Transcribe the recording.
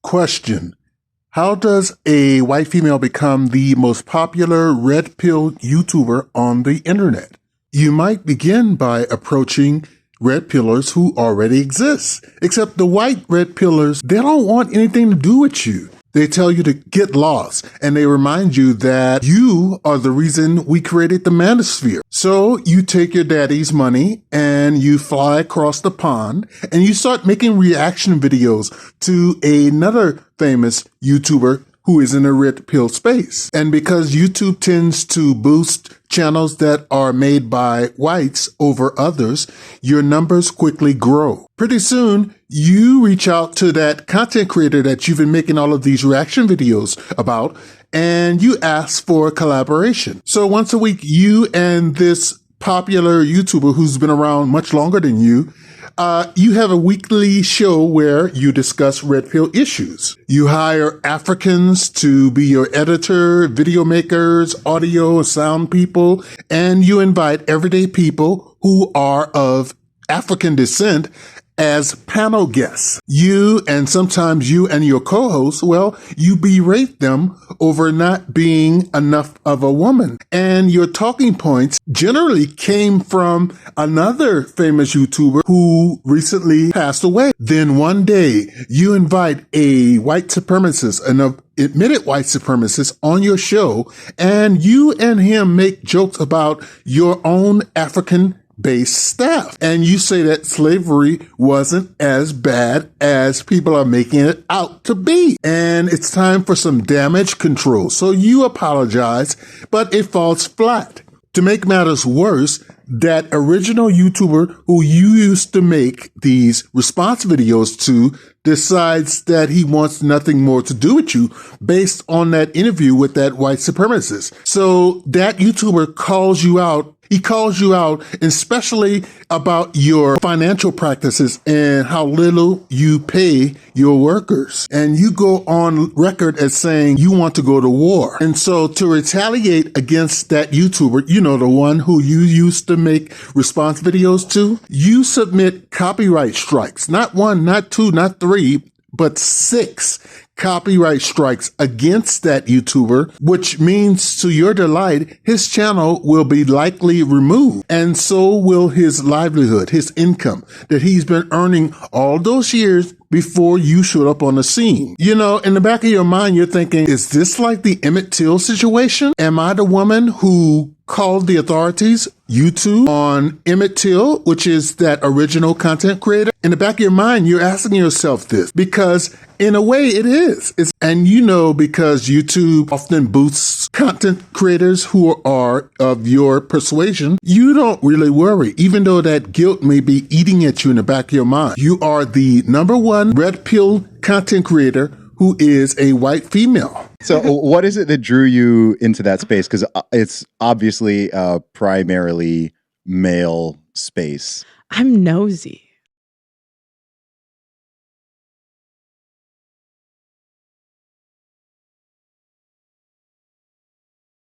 Question. How does a white female become the most popular red pill YouTuber on the internet? You might begin by approaching red pillars who already exist. Except the white red pillars, they don't want anything to do with you. They tell you to get lost, and they remind you that you are the reason we created the Manosphere. So you take your daddy's money and you fly across the pond and you start making reaction videos to another famous YouTuber who is in a red pill space. And because YouTube tends to boost channels that are made by whites over others, your numbers quickly grow. Pretty soon, you reach out to that content creator that you've been making all of these reaction videos about, and you ask for collaboration. So once a week, you and this popular YouTuber who's been around much longer than you have a weekly show where you discuss red pill issues. You hire Africans to be your editor, video makers, audio, sound people, and you invite everyday people who are of African descent as panel guests. You and sometimes you and your co-host, well, you berate them over not being enough of a woman. And your talking points generally came from another famous YouTuber who recently passed away. Then one day you invite a white supremacist, an admitted white supremacist on your show, and you and him make jokes about your own African-based staff. And you say that slavery wasn't as bad as people are making it out to be. And it's time for some damage control. So you apologize, but it falls flat. To make matters worse, that original YouTuber who you used to make these response videos to decides that he wants nothing more to do with you based on that interview with that white supremacist. So that YouTuber calls you out. He calls you out, especially about your financial practices and how little you pay your workers. And you go on record as saying you want to go to war. And so to retaliate against that YouTuber, you know, the one who you used to make response videos to, you submit copyright strikes. Not one, not two, not three, but 6 copyright strikes against that YouTuber, which means to your delight, his channel will be likely removed. And so will his livelihood, his income that he's been earning all those years before you showed up on the scene. You know, in the back of your mind, you're thinking, is this like the Emmett Till situation? Am I the woman who called the authorities, YouTube, on Emmett Till, which is that original content creator? In the back of your mind, you're asking yourself this because in a way it is. And you know, because YouTube often boosts content creators who are of your persuasion, you don't really worry, even though that guilt may be eating at you in the back of your mind. You are the #1 red pill content creator who is a white female. So what is it that drew you into that space? Because it's obviously a primarily male space. I'm nosy.